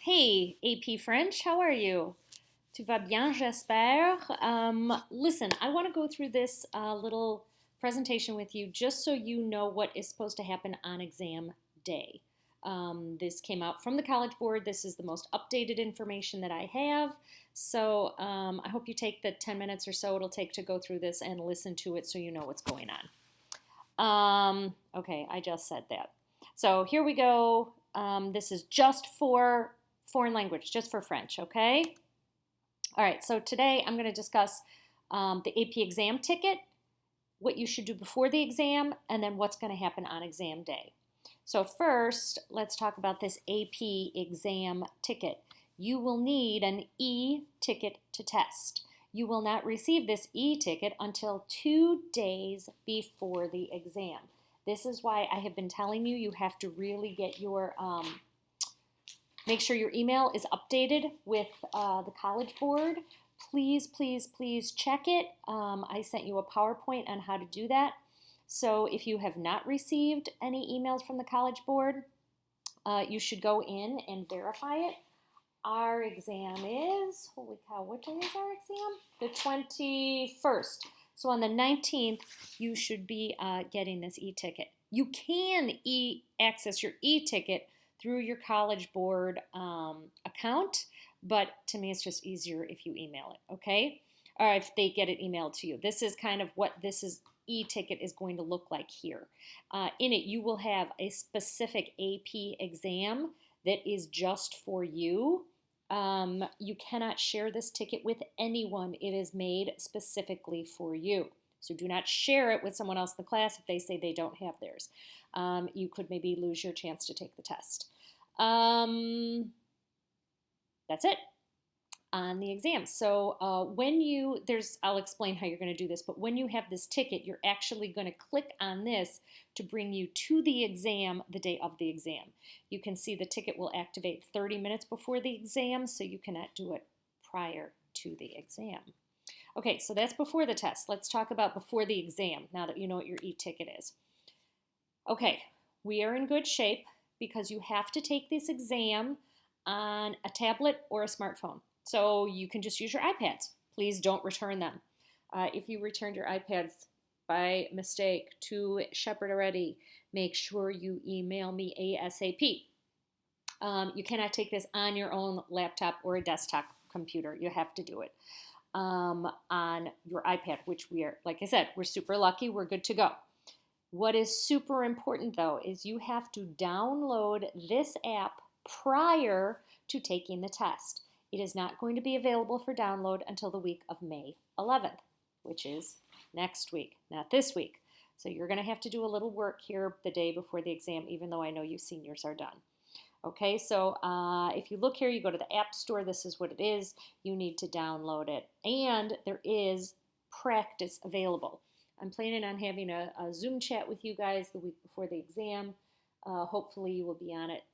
Hey, AP French, how are you? Tu vas bien, j'espère. Listen, I want to go through this little presentation with you just so you know what is supposed to happen on exam day. This came out from the College Board. This is the most updated information that I have. So I hope you take the 10 minutes or so it'll take to go through this and listen to it so you know what's going on. Okay, I just said that. So here we go. This is just for foreign language, just for French, okay? All right, so today I'm going to discuss the AP exam ticket, what you should do before the exam, and then what's going to happen on exam day. So first, let's talk about this AP exam ticket. You will need an e-ticket to test. You will not receive this e-ticket until 2 days before the exam. This is why I have been telling you have to really get your, make sure your email is updated with the College Board. Please, please, please check it. I sent you a PowerPoint on how to do that. So if you have not received any emails from the College Board, you should go in and verify it. Our exam is, holy cow, what day is our exam? The 21st. So on the 19th, you should be getting this e-ticket. You can access your e-ticket through your College Board account, but to me it's just easier if you email it, okay? Or if they get it emailed to you. This is kind of what this is e-ticket is going to look like here. In it, you will have a specific AP exam that is just for you. You cannot share this ticket with anyone. It is made specifically for you. So do not share it with someone else in the class if they say they don't have theirs. You could maybe lose your chance to take the test. That's it on the exam. So I'll explain how you're going to do this, but when you have this ticket, you're actually going to click on this to bring you to the exam the day of the exam. You can see the ticket will activate 30 minutes before the exam, so you cannot do it prior to the exam. Okay, so that's before the test. Let's talk about before the exam, now that you know what your e-ticket is. Okay, we are in good shape because you have to take this exam on a tablet or a smartphone. So you can just use your iPads. Please don't return them. If you returned your iPads by mistake to Shepherd already, make sure you email me ASAP. You cannot take this on your own laptop or a desktop computer. You have to do it on your iPad, which we are, like I said, we're super lucky. We're good to go. What is super important though is you have to download this app prior to taking the test. It is not going to be available for download until the week of May 11th, which is next week, not this week. So you're going to have to do a little work here the day before the exam, even though I know you seniors are done. Okay, so if you look here, you go to the App Store. This is what it is. You need to download it. And there is practice available. I'm planning on having a Zoom chat with you guys the week before the exam. Hopefully you will be on it.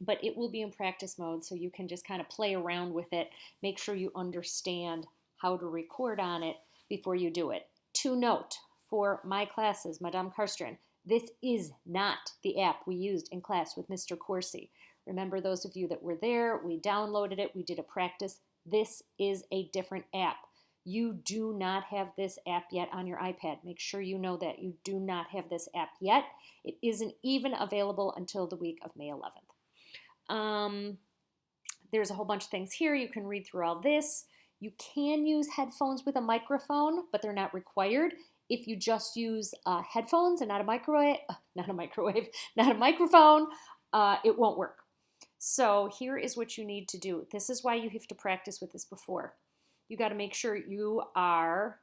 But it will be in practice mode, so you can just kind of play around with it. Make sure you understand how to record on it before you do it. To note, for my classes, Madame Karstrin, this is not the app we used in class with Mr. Corsi. Remember, those of you that were there, we downloaded it, we did a practice. This is a different app. You do not have this app yet on your iPad. Make sure you know that. You do not have this app yet. It isn't even available until the week of May 11th. There's a whole bunch of things here. You can read through all this. You can use headphones with a microphone, but they're not required. If you just use headphones and not a microphone, it won't work. So here is what you need to do. This is why you have to practice with this before. You got to make sure you have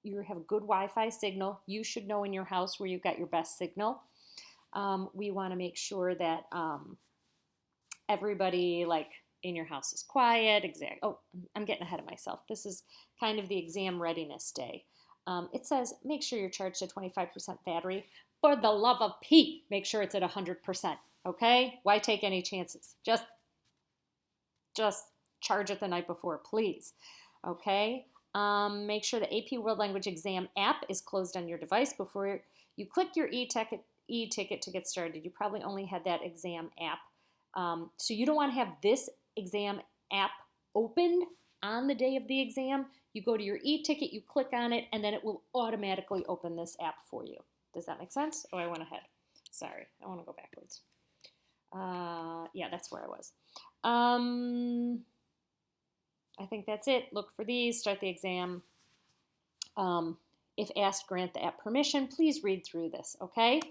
a good Wi-Fi signal. You should know in your house where you've got your best signal. We want to make sure that everybody in your house is quiet. Oh, I'm getting ahead of myself. This is kind of the exam readiness day. It says make sure you're charged at 25% battery. For the love of Pete, make sure it's at 100%. Okay? Why take any chances? Just charge it the night before, please. Okay? Make sure the AP World Language Exam app is closed on your device before you click your e-ticket to get started. You probably only had that exam app So you don't want to have this exam app opened on the day of the exam. You go to your e-ticket, you click on it, and then it will automatically open this app for you. Does that make sense? Oh, I went ahead. Sorry, I want to go backwards. Yeah, that's where I was. I think that's it. Look for these, start the exam. If asked, grant the app permission. Please read through this, okay?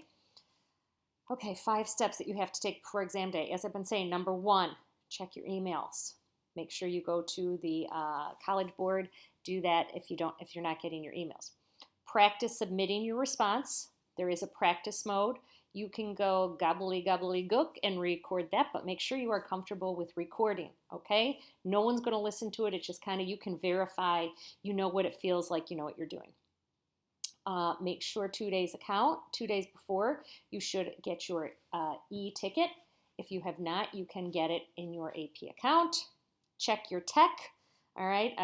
Okay, 5 steps that you have to take before exam day. As I've been saying, number 1, check your emails. Make sure you go to the College Board. Do that if you're not getting your emails. Practice submitting your response. There is a practice mode. You can go gobbly and record that, but make sure you are comfortable with recording, okay? No one's going to listen to it. It's just kind of, you can verify, you know what it feels like, you know what you're doing. Make sure 2 days before, you should get your e-ticket. If you have not, you can get it in your AP account. Check your tech. All right,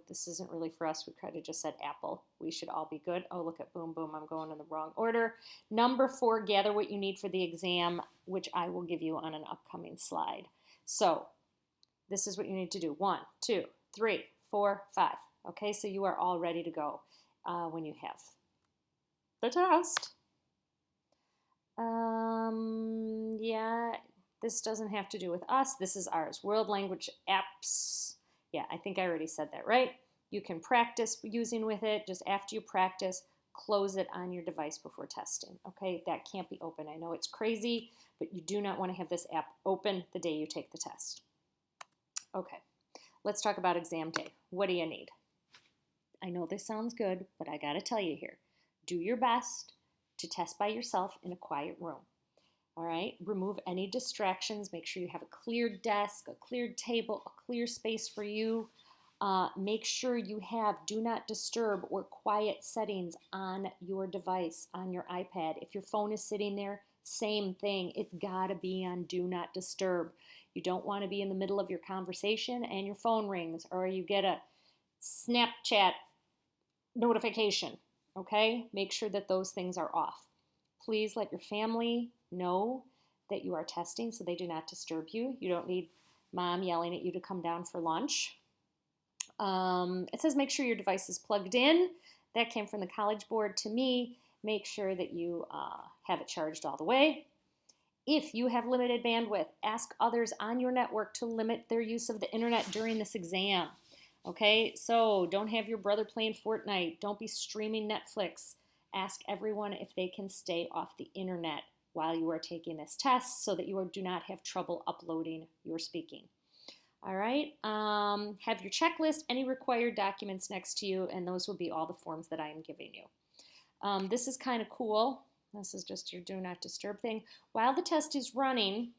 this isn't really for us. We could have just said Apple. We should all be good. Oh, look at boom, boom. I'm going in the wrong order. Number 4, gather what you need for the exam, which I will give you on an upcoming slide. So this is what you need to do. 1, 2, 3, 4, 5. Okay, so you are all ready to go when you have the test. Yeah, this doesn't have to do with us. This is ours. World Language Apps. Yeah, I think I already said that, right? You can practice using with it. Just after you practice, close it on your device before testing, okay? That can't be open. I know it's crazy, but you do not want to have this app open the day you take the test. Okay, let's talk about exam day. What do you need? I know this sounds good, but I got to tell you here. Do your best to test by yourself in a quiet room. All right, remove any distractions. Make sure you have a clear desk, a clear table, a clear space for you. Make sure you have do not disturb or quiet settings on your device, on your iPad. If your phone is sitting there, same thing. It's got to be on do not disturb. You don't want to be in the middle of your conversation and your phone rings or you get a Snapchat notification, okay? Make sure that those things are off. Please let your family know that you are testing so they do not disturb you. You don't need mom yelling at you to come down for lunch. It says make sure your device is plugged in. That came from the College Board to me. Make sure that you have it charged all the way. If you have limited bandwidth, ask others on your network to limit their use of the internet during this exam. Okay, so don't have your brother playing Fortnite. Don't be streaming Netflix. Ask everyone if they can stay off the internet while you are taking this test so that you do not have trouble uploading your speaking. All right, have your checklist, any required documents next to you, and those will be all the forms that I am giving you. This is kind of cool. This is just your do not disturb thing. While the test is running,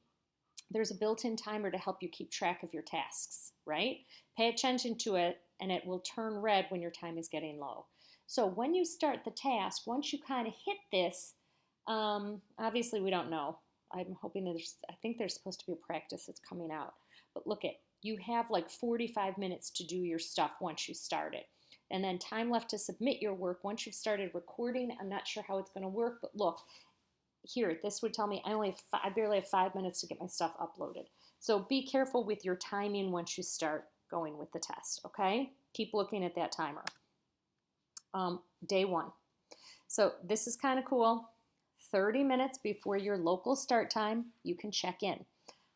there's a built-in timer to help you keep track of your tasks, right? Pay attention to it, and it will turn red when your time is getting low. So when you start the task, once you kind of hit this, obviously we don't know. I'm hoping I think there's supposed to be a practice that's coming out. But look at, you have like 45 minutes to do your stuff once you start it. And then time left to submit your work once you've started recording. I'm not sure how it's going to work, but look, here, this would tell me I barely have 5 minutes to get my stuff uploaded. So be careful with your timing once you start going with the test, okay? Keep looking at that timer. Day 1. So this is kind of cool. 30 minutes before your local start time, you can check in.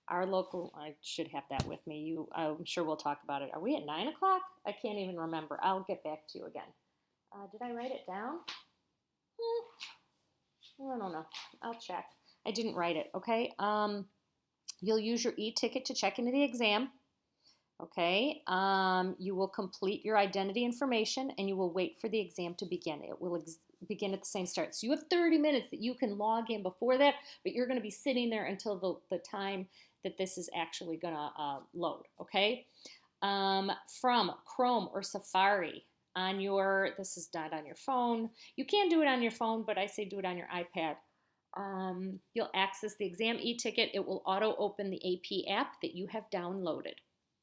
Our local, I should have that with me. I'm sure we'll talk about it. Are we at 9 o'clock? I can't even remember. I'll get back to you again. Did I write it down? I don't know. I'll check. I didn't write it, okay? You'll use your e-ticket to check into the exam, okay? You will complete your identity information, and you will wait for the exam to begin. It will begin at the same start. So you have 30 minutes that you can log in before that, but you're going to be sitting there until the time that this is actually going to load, okay? From Chrome or Safari on this is not on your phone. You can do it on your phone, but I say do it on your iPad. You'll access the exam e-ticket. It will auto-open the AP app that you have downloaded,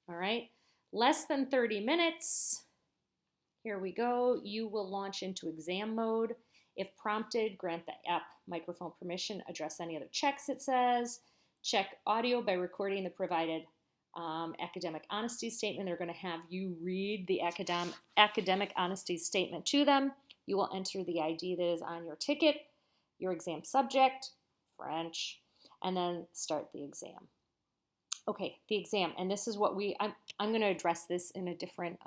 all right? Less than 30 minutes. Here we go. You will launch into exam mode. If prompted, grant the app microphone permission, address any other checks, it says. Check audio by recording the provided academic honesty statement. They're going to have you read the academic honesty statement to them. You will enter the ID that is on your ticket, your exam subject, French, and then start the exam. Okay, the exam, and this is what I'm going to address this in a different,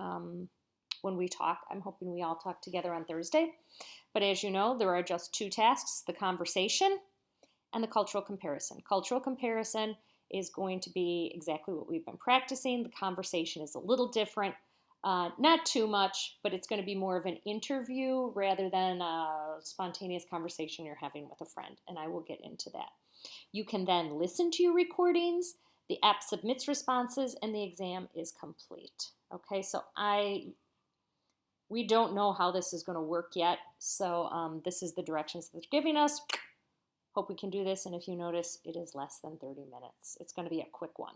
when we talk. I'm hoping we all talk together on Thursday. But as you know, there are just two tasks, the conversation and the cultural comparison. Cultural comparison is going to be exactly what we've been practicing. The conversation is a little different, not too much, but it's going to be more of an interview rather than a spontaneous conversation you're having with a friend, and I will get into that. You can then listen to your recordings, the app submits responses, and the exam is complete. Okay, so we don't know how this is going to work yet, so this is the directions that they're giving us. Hope we can do this, and if you notice, it is less than 30 minutes. It's going to be a quick one.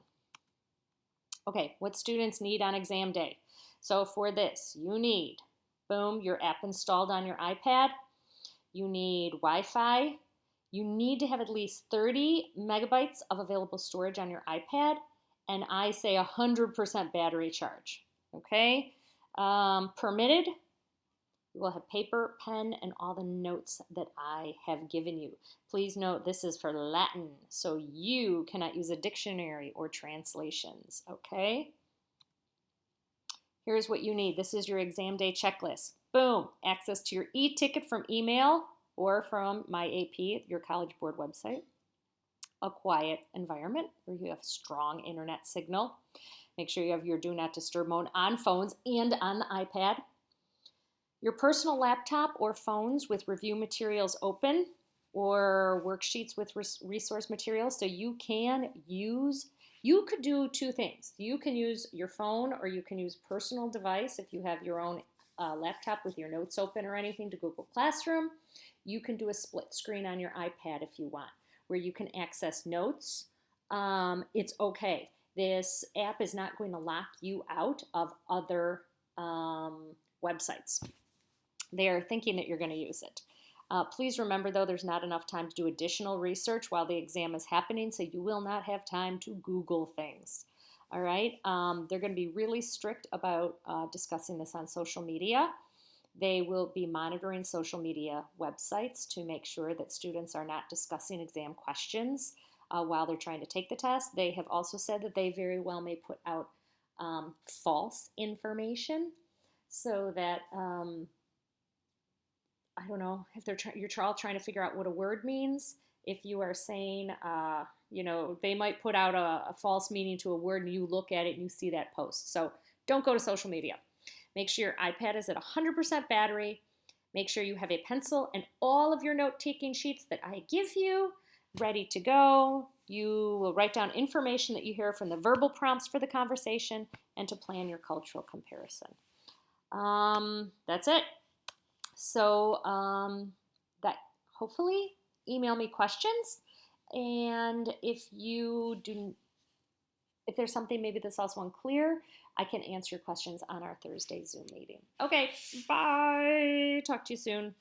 Okay, what students need on exam day. So for this, you need, boom, your app installed on your iPad. You need Wi-Fi. You need to have at least 30 megabytes of available storage on your iPad, and I say 100% battery charge, okay? Permitted. You will have paper, pen, and all the notes that I have given you. Please note this is for Latin, so you cannot use a dictionary or translations, okay? Here's what you need. This is your exam day checklist. Boom, access to your e-ticket from email or from My AP, your College Board website. A quiet environment where you have strong internet signal. Make sure you have your Do Not Disturb mode on phones and on the iPad. Your personal laptop or phones with review materials open or worksheets with resource materials. So you could do two things. You can use your phone or you can use personal device if you have your own laptop with your notes open or anything to Google Classroom. You can do a split screen on your iPad if you want, where you can access notes. It's okay. This app is not going to lock you out of other websites. They are thinking that you're going to use it. Please remember, though, there's not enough time to do additional research while the exam is happening, so you will not have time to Google things. All right? They're going to be really strict about discussing this on social media. They will be monitoring social media websites to make sure that students are not discussing exam questions while they're trying to take the test. They have also said that they very well may put out false information so that I don't know if you're all trying to figure out what a word means. If you are saying, they might put out a false meaning to a word and you look at it and you see that post. So don't go to social media. Make sure your iPad is at 100% battery. Make sure you have a pencil and all of your note-taking sheets that I give you ready to go. You will write down information that you hear from the verbal prompts for the conversation and to plan your cultural comparison. That's it. So that hopefully email me questions, and if there's something maybe that's also unclear, I can answer your questions on our Thursday Zoom meeting. Okay, bye. Talk to you soon.